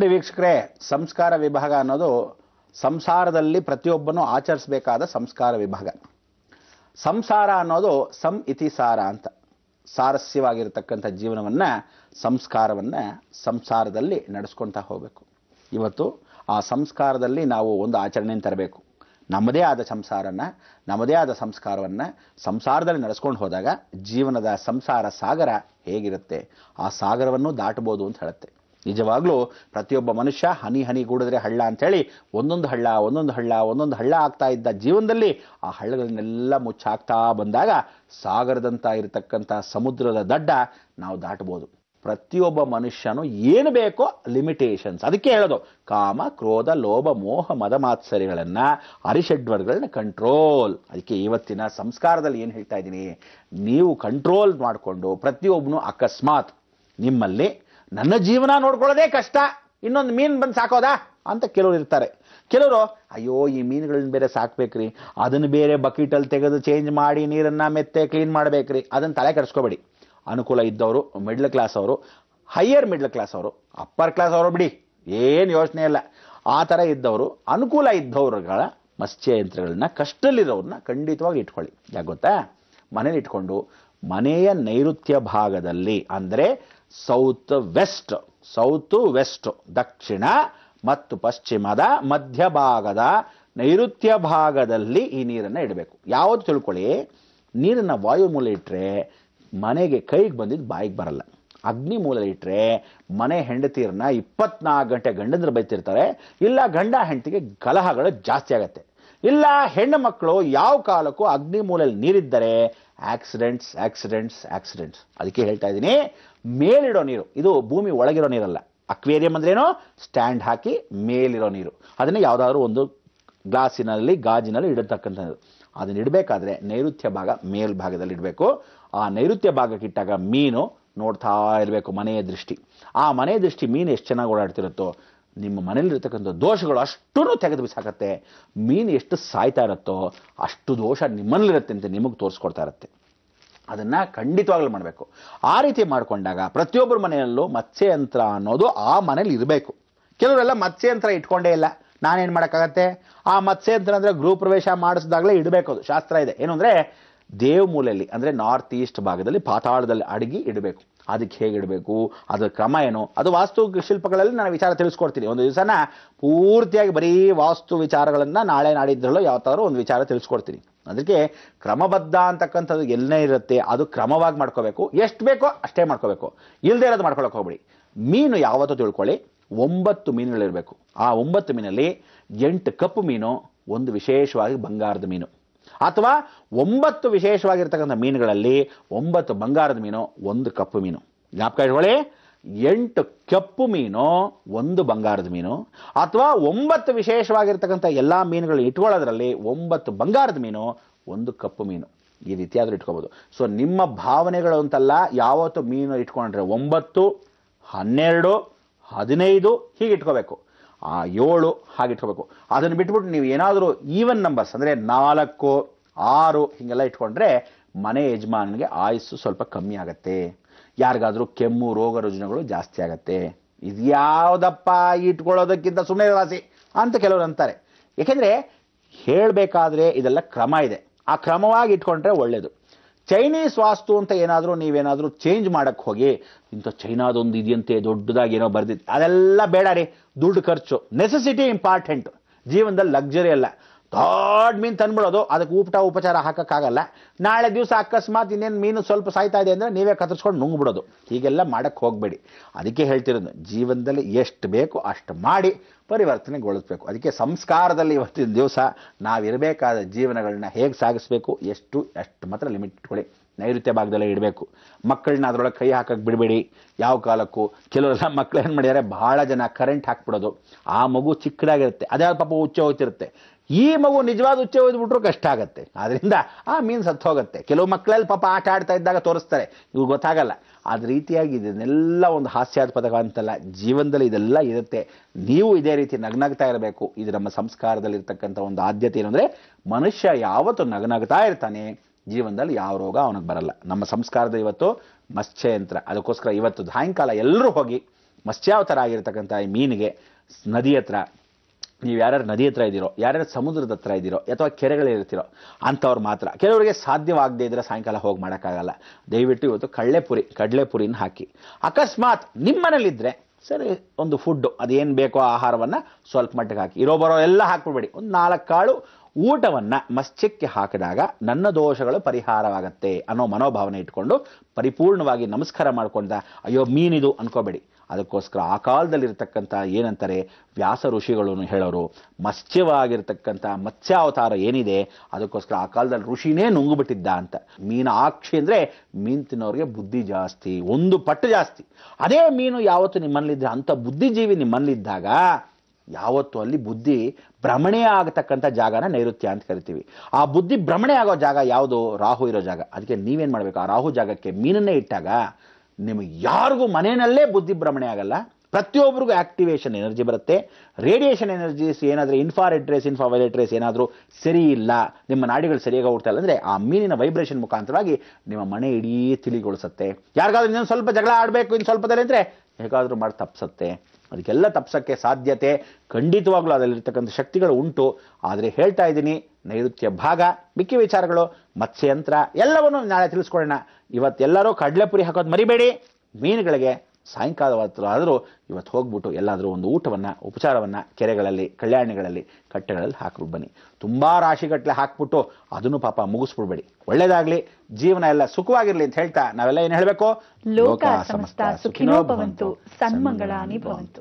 ನೋಡಿ ವೀಕ್ಷಕರೇ, ಸಂಸ್ಕಾರ ವಿಭಾಗ ಅನ್ನೋದು ಸಂಸಾರದಲ್ಲಿ ಪ್ರತಿಯೊಬ್ಬನೂ ಆಚರಿಸಬೇಕಾದ ಸಂಸ್ಕಾರ ವಿಭಾಗ. ಸಂಸಾರ ಅನ್ನೋದು ಸಂ ಇತಿ ಸಾರ ಅಂತ, ಸಾರಸ್ಯವಾಗಿರತಕ್ಕಂಥ ಜೀವನವನ್ನ, ಸಂಸ್ಕಾರವನ್ನ ಸಂಸಾರದಲ್ಲಿ ನಡೆಸ್ಕೊಳ್ತಾ ಹೋಗಬೇಕು. ಇವತ್ತು ಆ ಸಂಸ್ಕಾರದಲ್ಲಿ ನಾವು ಒಂದು ಆಚರಣೆಯನ್ನು ತರಬೇಕು. ನಮ್ಮದೇ ಆದ ಸಂಸಾರನ, ನಮ್ಮದೇ ಆದ ಸಂಸ್ಕಾರವನ್ನ ಸಂಸಾರದಲ್ಲಿ ನಡೆಸ್ಕೊಂಡು ಹೋದಾಗ ಜೀವನದ ಸಂಸಾರ ಸಾಗರ ಹೇಗಿರುತ್ತೆ, ಆ ಸಾಗರವನ್ನು ದಾಟಬಹುದು ಅಂತ ಹೇಳುತ್ತೆ. ನಿಜವಾಗ್ಲೂ ಪ್ರತಿಯೊಬ್ಬ ಮನುಷ್ಯ ಹನಿ ಹನಿ ಗೂಡಿದ್ರೆ ಹಳ್ಳ ಅಂಥೇಳಿ ಒಂದೊಂದು ಹಳ್ಳ ಆಗ್ತಾ ಇದ್ದ ಜೀವನದಲ್ಲಿ ಆ ಹಳ್ಳಗಳನ್ನೆಲ್ಲ ಮುಚ್ಚಾಕ್ತಾ ಬಂದಾಗ ಸಾಗರದಂತ ಇರತಕ್ಕಂಥ ಸಮುದ್ರದ ದಡ್ಡ ನಾವು ದಾಟಬಹುದು. ಪ್ರತಿಯೊಬ್ಬ ಮನುಷ್ಯನು ಏನು ಬೇಕೋ ಲಿಮಿಟೇಷನ್ಸ್, ಅದಕ್ಕೆ ಹೇಳೋದು ಕಾಮ ಕ್ರೋಧ ಲೋಭ ಮೋಹ ಮದ ಮಾತ್ಸರ್ಯಗಳನ್ನ, ಅರಿಷಡ್ವರ್ಗಳನ್ನ ಕಂಟ್ರೋಲ್. ಅದಕ್ಕೆ ಇವತ್ತಿನ ಸಂಸ್ಕಾರದಲ್ಲಿ ಏನು ಹೇಳ್ತಾ ಇದ್ದೀನಿ, ನೀವು ಕಂಟ್ರೋಲ್ ಮಾಡಿಕೊಂಡು ಪ್ರತಿಯೊಬ್ಬನು ಅಕಸ್ಮಾತ್ ನಿಮ್ಮಲ್ಲಿ ನನ್ನ ಜೀವನ ನೋಡ್ಕೊಳ್ಳೋದೇ ಕಷ್ಟ, ಇನ್ನೊಂದು ಮೀನು ಬಂದು ಸಾಕೋದಾ ಅಂತ ಕೆಲವರು ಇರ್ತಾರೆ. ಕೆಲವರು ಅಯ್ಯೋ ಈ ಮೀನುಗಳನ್ನ ಬೇರೆ ಸಾಕ್ಬೇಕ್ರಿ, ಅದನ್ನು ಬೇರೆ ಬಕೆಟಲ್ಲಿ ತೆಗೆದು ಚೇಂಜ್ ಮಾಡಿ ನೀರನ್ನ ಮೆತ್ತೆ ಕ್ಲೀನ್ ಮಾಡಬೇಕ್ರಿ, ಅದನ್ನು ತಲೆ ಕೆಡಿಸ್ಕೋಬೇಡಿ. ಅನುಕೂಲ ಇದ್ದವರು, ಮಿಡ್ಲ್ ಕ್ಲಾಸ್ ಅವರು, ಹೈಯರ್ ಮಿಡ್ಲ್ ಕ್ಲಾಸ್ ಅವರು, ಅಪ್ಪರ್ ಕ್ಲಾಸ್ ಅವರು ಬಿಡಿ, ಏನು ಯೋಚನೆ ಇಲ್ಲ. ಆ ಥರ ಇದ್ದವರು, ಅನುಕೂಲ ಇದ್ದವ್ರುಗಳ ಮತ್ಸ್ಯಯಂತ್ರಗಳನ್ನ, ಕಷ್ಟದಲ್ಲಿರೋರನ್ನ ಖಂಡಿತವಾಗಿ ಇಟ್ಕೊಳ್ಳಿ. ಯಾಕೆ ಗೊತ್ತಾ, ಮನೇಲಿ ಇಟ್ಕೊಂಡು ಮನೆಯ ನೈಋತ್ಯ ಭಾಗದಲ್ಲಿ ಅಂದರೆ ಸೌತ್ ವೆಸ್ಟ್ ದಕ್ಷಿಣ ಮತ್ತು ಪಶ್ಚಿಮದ ಮಧ್ಯಭಾಗದ ನೈಋತ್ಯ ಭಾಗದಲ್ಲಿ ಈ ನೀರನ್ನು ಇಡಬೇಕು. ಯಾವುದು ತಿಳ್ಕೊಳ್ಳಿ, ನೀರನ್ನು ವಾಯು ಮೂಲ ಇಟ್ಟರೆ ಮನೆಗೆ ಕೈಗೆ ಬಂದಿದ್ದು ಬಾಯಿಗೆ ಬರಲ್ಲ. ಅಗ್ನಿ ಮೂಲ ಇಟ್ಟರೆ ಮನೆ ಹೆಂಡತಿಯರನ್ನ 24 ಗಂಟೆ ಗಂಡಂದ್ರು ಬೈತಿರ್ತಾರೆ, ಇಲ್ಲ ಗಂಡ ಹೆಂಡತಿಗೆ ಕಲಹಗಳು ಜಾಸ್ತಿ ಆಗತ್ತೆ, ಇಲ್ಲ ಹೆಣ್ಣು ಮಕ್ಕಳು ಯಾವ ಕಾಲಕ್ಕೂ ಅಗ್ನಿ ಮೂಲಲ್ಲಿ ನೀರಿದ್ದರೆ ಆಕ್ಸಿಡೆಂಟ್ಸ್. ಅದಕ್ಕೆ ಹೇಳ್ತಾ ಇದ್ದೀನಿ, ಮೇಲಿಡೋ ನೀರು, ಇದು ಭೂಮಿ ಒಳಗಿರೋ ನೀರಲ್ಲ. ಅಕ್ವೇರಿಯಂ ಅಂದ್ರೇನು, ಸ್ಟ್ಯಾಂಡ್ ಹಾಕಿ ಮೇಲಿರೋ ನೀರು, ಅದನ್ನೇ ಯಾವುದಾದ್ರೂ ಒಂದು ಗ್ಲಾಸಿನಲ್ಲಿ ಗಾಜಿನಲ್ಲಿ ಇಡತಕ್ಕಂಥದ್ದು. ಅದನ್ನ ಇಡಬೇಕಾದ್ರೆ ನೈಋತ್ಯ ಭಾಗ ಮೇಲ್ಭಾಗದಲ್ಲಿ ಇಡಬೇಕು. ಆ ನೈಋತ್ಯ ಭಾಗಕ್ಕೆ ಇಟ್ಟಾಗ ಮೀನು ನೋಡ್ತಾ ಇರಬೇಕು, ಮನೆಯ ದೃಷ್ಟಿ. ಆ ಮನೆಯ ದೃಷ್ಟಿ ಮೀನು ಎಷ್ಟು ಚೆನ್ನಾಗಿ ಓಡಾಡ್ತಿರುತ್ತೋ ನಿಮ್ಮ ಮನೇಲಿರ್ತಕ್ಕಂಥ ದೋಷಗಳು ಅಷ್ಟೂ ತೆಗೆದು ಬಿಸಾಕತ್ತೆ. ಮೀನು ಎಷ್ಟು ಸಾಯ್ತಾ ಇರುತ್ತೋ ಅಷ್ಟು ದೋಷ ನಿಮ್ಮಲ್ಲಿರುತ್ತೆ ಅಂತ ನಿಮಗೆ ತೋರಿಸ್ಕೊಡ್ತಾ ಇರುತ್ತೆ. ಅದನ್ನ ಖಂಡಿತವಾಗ್ಲೂ ಮಾಡಬೇಕು. ಆ ರೀತಿ ಮಾಡಿಕೊಂಡಾಗ ಪ್ರತಿಯೊಬ್ಬರ ಮನೆಯಲ್ಲೂ ಮತ್ಸ್ಯಯಂತ್ರ ಅನ್ನೋದು ಆ ಮನೇಲಿ ಇರಬೇಕು. ಕೆಲವರೆಲ್ಲ ಮತ್ಸ್ಯಯಂತ್ರ ಇಟ್ಕೊಂಡೇ ಇಲ್ಲ, ನಾನೇನು ಮಾಡೋಕ್ಕಾಗತ್ತೆ? ಆ ಮತ್ಸ್ಯಯಂತ್ರ ಅಂದರೆ ಗೃಹ ಪ್ರವೇಶ ಮಾಡಿಸಿದಾಗಲೇ ಇಡಬೇಕು. ಅದು ಶಾಸ್ತ್ರ ಇದೆ. ಏನು ಅಂದರೆ ದೇವ್ ಮೂಲೆಯಲ್ಲಿ ಅಂದರೆ ನಾರ್ತ್ ಈಸ್ಟ್ ಭಾಗದಲ್ಲಿ ಪಾತಾಳದಲ್ಲಿ ಅಡಗಿ ಇಡಬೇಕು. ಅದಕ್ಕೆ ಹೇಗೆ ಇಡಬೇಕು, ಅದರ ಕ್ರಮ ಏನು, ಅದು ವಾಸ್ತು ಶಿಲ್ಪಗಳಲ್ಲಿ ನಾನು ವಿಚಾರ ತಿಳಿಸ್ಕೊಡ್ತೀನಿ. ಒಂದು ದಿವಸನ ಪೂರ್ತಿಯಾಗಿ ಬರೀ ವಾಸ್ತು ವಿಚಾರಗಳನ್ನು ನಾಳೆ ನಾಡಿದ್ರಲ್ಲೋ ಯಾವತ್ತಾದ್ರೂ ಒಂದು ವಿಚಾರ ತಿಳಿಸ್ಕೊಡ್ತೀನಿ. ಅದಕ್ಕೆ ಕ್ರಮಬದ್ಧ ಅಂತಕ್ಕಂಥದ್ದು ಎಲ್ಲೇ ಇರುತ್ತೆ, ಅದು ಕ್ರಮವಾಗಿ ಮಾಡ್ಕೋಬೇಕು. ಎಷ್ಟು ಬೇಕೋ ಅಷ್ಟೇ ಮಾಡ್ಕೋಬೇಕು, ಇಲ್ಲದೆ ಇರೋದು ಮಾಡ್ಕೊಳಕ್ಕೆ ಹೋಗ್ಬಿಡಿ. ಮೀನು ಯಾವತ್ತೂ ತಿಳ್ಕೊಳ್ಳಿ, 9 ಮೀನುಗಳಿರಬೇಕು. ಆ 9 ಮೀನಲ್ಲಿ 8 ಕಪ್ಪು ಮೀನು, ಒಂದು ವಿಶೇಷವಾಗಿ ಬಂಗಾರದ ಮೀನು, ಅಥವಾ 9 ವಿಶೇಷವಾಗಿರ್ತಕ್ಕಂಥ ಮೀನುಗಳಲ್ಲಿ 9 ಬಂಗಾರದ ಮೀನು, 1 ಕಪ್ಪು ಮೀನು. ಜ್ಞಾಪಕ ಇಟ್ಕೊಳ್ಳಿ, 8 ಕಪ್ಪು ಮೀನು, 1 ಬಂಗಾರದ ಮೀನು, ಅಥವಾ 9 ವಿಶೇಷವಾಗಿರ್ತಕ್ಕಂಥ ಎಲ್ಲ ಮೀನುಗಳು ಇಟ್ಕೊಳ್ಳೋದ್ರಲ್ಲಿ 9 ಬಂಗಾರದ ಮೀನು, 1 ಕಪ್ಪು ಮೀನು. ಈ ರೀತಿಯಾದ್ರೂ ಇಟ್ಕೋಬಹುದು. ಸೊ ನಿಮ್ಮ ಭಾವನೆಗಳು ಅಂತಲ್ಲ, ಯಾವತ್ತು ಮೀನು ಇಟ್ಕೊಂಡ್ರೆ 9, 12, 15 ಹೀಗೆ ಇಟ್ಕೋಬೇಕು. 7 ಹಾಗೆ ಇಟ್ಕೋಬೇಕು. ಅದನ್ನು ಬಿಟ್ಬಿಟ್ಟು ನೀವು ಏನಾದರೂ ಈವನ್ ನಂಬರ್ಸ್ ಅಂದರೆ 4, 6 ಹೀಗೆಲ್ಲ ಇಟ್ಕೊಂಡ್ರೆ ಮನೆ ಯಜಮಾನನಿಗೆ ಆಯುಸ್ಸು ಸ್ವಲ್ಪ ಕಮ್ಮಿ ಆಗತ್ತೆ. ಯಾರಿಗಾದ್ರೂ ಕೆಮ್ಮು ರೋಗ ರುಜಿನಗಳು ಜಾಸ್ತಿ ಆಗತ್ತೆ. ಇದು ಯಾವುದಪ್ಪ ಇಟ್ಕೊಳ್ಳೋದಕ್ಕಿಂತ ಸುಮ್ಮನೆ ವಾಸಿ ಅಂತ ಕೆಲವರು ಅಂತಾರೆ. ಏಕೆಂದರೆ ಹೇಳಬೇಕಾದ್ರೆ ಇದೆಲ್ಲ ಕ್ರಮ ಇದೆ, ಆ ಕ್ರಮವಾಗಿ ಇಟ್ಕೊಂಡ್ರೆ ಒಳ್ಳೇದು. ಚೈನೀಸ್ ವಾಸ್ತು ಅಂತ ಏನಾದರೂ ನೀವೇನಾದರೂ ಚೇಂಜ್ ಮಾಡಕ್ಕೆ ಹೋಗಿ ಇಂಥ ಚೈನಾದೊಂದು ಇದೆಯಂತೆ ದೊಡ್ಡದಾಗಿ ಏನೋ ಬರ್ದಿತ್ತು, ಅದೆಲ್ಲ ಬೇಡ ರೀ. ದುಡ್ಡು ಖರ್ಚು, ನೆಸೆಸಿಟಿ ಇಂಪಾರ್ಟೆಂಟ್. ಜೀವನದಲ್ಲಿ ಲಕ್ಸುರಿ ಅಲ್ಲ. ದೊಡ್ಡ ಮೀನು ತಂದ್ಬಿಡೋದು, ಅದಕ್ಕೆ ಉಪಚಾರ ಹಾಕೋಕ್ಕಾಗಲ್ಲ. ನಾಳೆ ದಿವಸ ಅಕಸ್ಮಾತ್ ಇನ್ನೇನು ಮೀನು ಸ್ವಲ್ಪ ಸಾಯ್ತಾ ಇದೆ ಅಂದರೆ ನೀವೇ ಕತ್ತರಿಸ್ಕೊಂಡು ನುಂಗ್ಬಿಡೋದು. ಹೀಗೆಲ್ಲ ಮಾಡಕ್ಕೆ ಹೋಗಬೇಡಿ. ಅದಕ್ಕೆ ಹೇಳ್ತಿರೋದು, ಜೀವನದಲ್ಲಿ ಎಷ್ಟು ಬೇಕೋ ಅಷ್ಟು ಮಾಡಿ ಪರಿವರ್ತನೆಗೊಳಿಸ್ಬೇಕು. ಅದಕ್ಕೆ ಸಂಸ್ಕಾರದಲ್ಲಿ ಇವತ್ತಿನ ದಿವಸ ನಾವಿರಬೇಕಾದ ಜೀವನಗಳನ್ನ ಹೇಗೆ ಸಾಗಿಸ್ಬೇಕು, ಎಷ್ಟು ಮಾತ್ರ ಲಿಮಿಟ್ ಇಟ್ಕೊಳ್ಳಿ. ನೈಋತ್ಯ ಭಾಗದಲ್ಲೇ ಇಡಬೇಕು. ಮಕ್ಕಳನ್ನ ಅದರೊಳಗೆ ಕೈ ಹಾಕಕ್ಕೆ ಬಿಡಬೇಡಿ ಯಾವ ಕಾಲಕ್ಕೂ. ಕೆಲವರೆಲ್ಲ ಮಕ್ಕಳು ಏನು ಮಾಡಿದ್ದಾರೆ, ಬಹಳ ಜನ ಕರೆಂಟ್ ಹಾಕ್ಬಿಡೋದು. ಆ ಮಗು ಚಿಕ್ಕದಾಗಿರುತ್ತೆ, ಅದೇ ಪಾಪ ಉಚ್ಚೆ ಹೋಗ್ತಿರುತ್ತೆ. ಈ ಮಗು ನಿಜವಾದ ಉಚ್ಚೆ ಹೋದ್ಬಿಟ್ರು ಕಷ್ಟ ಆಗುತ್ತೆ. ಆದ್ರಿಂದ ಆ ಮೀನು ಸತ್ತು ಹೋಗುತ್ತೆ. ಕೆಲವು ಮಕ್ಕಳಲ್ಲಿ ಪಾಪ ಆಟ ಆಡ್ತಾ ಇದ್ದಾಗ ತೋರಿಸ್ತಾರೆ, ಇವು ಗೊತ್ತಾಗಲ್ಲ. ಅದ ರೀತಿಯಾಗಿ ಇದನ್ನೆಲ್ಲ ಒಂದು ಹಾಸ್ಯಾಸ್ಪದ ಅಂತಲ್ಲ, ಜೀವನದಲ್ಲಿ ಇದೆಲ್ಲ ಇರುತ್ತೆ. ನೀವು ಇದೇ ರೀತಿ ನಗ್ನಗ್ತಾ ಇರಬೇಕು. ಇದು ನಮ್ಮ ಸಂಸ್ಕಾರದಲ್ಲಿರ್ತಕ್ಕಂಥ ಒಂದು ಆದ್ಯತೆ ಏನಂದರೆ, ಮನುಷ್ಯ ಯಾವತ್ತು ನಗ್ನಗ್ತಾ ಇರ್ತಾನೆ ಜೀವನದಲ್ಲಿ ಯಾವ ರೋಗ ಅವನಿಗೆ ಬರಲ್ಲ. ನಮ್ಮ ಸಂಸ್ಕಾರದ ಇವತ್ತು ಮತ್ಸ್ಯಯಂತ್ರ. ಅದಕ್ಕೋಸ್ಕರ ಇವತ್ತು ಸಾಯಂಕಾಲ ಎಲ್ಲರೂ ಹೋಗಿ ಮತ್ಸ್ಯಾವತಾರ ಆಗಿರ್ತಕ್ಕಂಥ ಈ ಮೀನಿಗೆ ನದಿ ಹತ್ರ, ನೀವು ಯಾರ್ಯಾರು ನದಿ ಹತ್ರ ಇದ್ದೀರೋ, ಯಾರ್ಯಾರು ಸಮುದ್ರದ ಹತ್ರ ಇದ್ದೀರೋ ಅಥವಾ ಕೆರೆಗಳಿರ್ತೀರೋ ಅಂಥವ್ರು ಮಾತ್ರ. ಕೆಲವರಿಗೆ ಸಾಧ್ಯವಾಗದೇ ಇದ್ರೆ ಸಾಯಂಕಾಲ ಹೋಗಿ ಮಾಡೋಕ್ಕಾಗಲ್ಲ. ದಯವಿಟ್ಟು ಇವತ್ತು ಕಡಲೆಪುರಿನ ಹಾಕಿ. ಅಕಸ್ಮಾತ್ ನಿಮ್ಮನೇಲಿದ್ದರೆ ಸರಿ, ಒಂದು ಫುಡ್ಡು ಅದೇನು ಬೇಕೋ ಆಹಾರವನ್ನು ಸ್ವಲ್ಪ ಮಟ್ಟಿಗೆ ಹಾಕಿ, ಇರೋ ಬರೋ ಎಲ್ಲ ಹಾಕ್ಬಿಡ್ಬೇಡಿ. ಒಂದು 4 ಕಾಳು ಊಟವನ್ನು ಮತ್ಸ್ಯಕ್ಕೆ ಹಾಕಿದಾಗ ನನ್ನ ದೋಷಗಳು ಪರಿಹಾರವಾಗತ್ತೆ ಅನ್ನೋ ಮನೋಭಾವನೆ ಇಟ್ಕೊಂಡು ಪರಿಪೂರ್ಣವಾಗಿ ನಮಸ್ಕಾರ ಮಾಡ್ಕೊಂಡ ಅಯ್ಯೋ ಮೀನಿದು ಅನ್ಕೋಬೇಡಿ. ಅದಕ್ಕೋಸ್ಕರ ಆ ಕಾಲದಲ್ಲಿರ್ತಕ್ಕಂಥ ಏನಂತಾರೆ ವ್ಯಾಸ ಋಷಿಗಳು ಹೇಳೋರು, ಮತ್ಸ್ಯವಾಗಿರ್ತಕ್ಕಂಥ ಮತ್ಸ್ಯಾವತಾರ ಏನಿದೆ ಅದಕ್ಕೋಸ್ಕರ ಆ ಕಾಲದಲ್ಲಿ ಋಷಿನೇ ನುಂಗುಬಿಟ್ಟಿದ್ದ ಅಂತ. ಮೀನು ಆಕ್ಷಿ ಅಂದರೆ ಮೀನು ತಿನ್ನೋರಿಗೆ ಬುದ್ಧಿ ಜಾಸ್ತಿ, 1 ಪಟ್ಟು ಜಾಸ್ತಿ. ಅದೇ ಮೀನು ಯಾವತ್ತು ನಿಮ್ಮಲ್ಲಿದ್ದರೆ, ಅಂಥ ಬುದ್ಧಿಜೀವಿ ನಿಮ್ಮಲ್ಲಿದ್ದಾಗ ಯಾವತ್ತು ಅಲ್ಲಿ ಬುದ್ಧಿ ಭ್ರಮಣೆ ಆಗತಕ್ಕಂಥ ಜಾಗನ ನೈಋತ್ಯ ಅಂತ ಕರಿತೀವಿ. ಆ ಬುದ್ಧಿ ಭ್ರಮಣೆ ಆಗೋ ಜಾಗ ಯಾವುದು? ರಾಹು ಇರೋ ಜಾಗ. ಅದಕ್ಕೆ ನೀವೇನು ಮಾಡಬೇಕು, ಆ ರಾಹು ಜಾಗಕ್ಕೆ ಮೀನನ್ನೇ ಇಟ್ಟಾಗ ನಿಮಗೆ ಯಾರಿಗೂ ಮನೆಯಲ್ಲೇ ಬುದ್ಧಿ ಭ್ರಮಣೆ ಆಗಲ್ಲ. ಪ್ರತಿಯೊಬ್ಬರಿಗೂ ಆಕ್ಟಿವೇಶನ್ ಎನರ್ಜಿ ಬರುತ್ತೆ. ರೇಡಿಯೇಷನ್ ಎನರ್ಜೀಸ್ ಏನಾದರೂ ಇನ್ಫ್ರಾರೆಡ್ ರೇಸ್, ಇನ್ಫ್ರಾವೈಲೆಟ್ ರೇಸ್ ಏನಾದರೂ ಸರಿ ಇಲ್ಲ, ನಿಮ್ಮ ನಾಡಿಗಳು ಸರಿಯಾಗಿ ಹೋಗ್ತಾ ಇಲ್ಲ ಅಂದರೆ ಆ ಮೀನಿನ ವೈಬ್ರೇಷನ್ ಮುಖಾಂತರವಾಗಿ ನಿಮ್ಮ ಮನೆ ಇಡೀ ತಿಳಿಗೊಳಿಸುತ್ತೆ. ಯಾರಿಗಾದ್ರೂ ಇನ್ನೊಂದು ಸ್ವಲ್ಪ ಜಗಳ ಆಡಬೇಕು ಇನ್ನು ಸ್ವಲ್ಪದಲ್ಲಿ ಅಂದರೆ ಹೇಗಾದರೂ ಮಾಡಿ ತಪ್ಪಿಸುತ್ತೆ. ಅದಕ್ಕೆಲ್ಲ ತಪ್ಪಿಸೋಕ್ಕೆ ಸಾಧ್ಯತೆ ಖಂಡಿತವಾಗ್ಲೂ ಅದರಲ್ಲಿರ್ತಕ್ಕಂಥ ಶಕ್ತಿಗಳು ಉಂಟು. ಆದರೆ ಹೇಳ್ತಾ ಇದ್ದೀನಿ, ನೈಋತ್ಯ ಭಾಗ, ಮಿಕ್ಕಿ ವಿಚಾರಗಳು ಮತ್ಸ್ಯಯಂತ್ರ ಎಲ್ಲವನ್ನೂ ನಾಳೆ ತಿಳಿಸ್ಕೊಳ್ಳೋಣ. ಇವತ್ತೆಲ್ಲರೂ ಕಡಲೆಪುರಿ ಹಾಕೋದು ಮರಿಬೇಡಿ. ಮೀನುಗಳಿಗೆ ಸಾಯಂಕಾಲ ಆದರೂ ಇವತ್ತು ಹೋಗ್ಬಿಟ್ಟು ಎಲ್ಲಾದರೂ ಒಂದು ಊಟವನ್ನು, ಉಪಚಾರವನ್ನು ಕೆರೆಗಳಲ್ಲಿ, ಕಲ್ಯಾಣಿಗಳಲ್ಲಿ, ಕಟ್ಟೆಗಳಲ್ಲಿ ಹಾಕ್ಬಿಟ್ಟು ಬನ್ನಿ. ತುಂಬ ರಾಶಿಗಟ್ಟಲೆ ಹಾಕ್ಬಿಟ್ಟು ಅದನ್ನು ಪಾಪ ಮುಗಿಸ್ಬಿಡ್ಬೇಡಿ. ಒಳ್ಳೇದಾಗಲಿ, ಜೀವನ ಎಲ್ಲ ಸುಖವಾಗಿರಲಿ ಅಂತ ಹೇಳ್ತಾ ನಾವೆಲ್ಲ ಏನು ಹೇಳಬೇಕು? ಲೋಕ ಸಮಸ್ತ ಸುಖಿನೋ ಭವಂತು, ಸನ್ಮಂಗಳಾನಿ ಭವಂತು.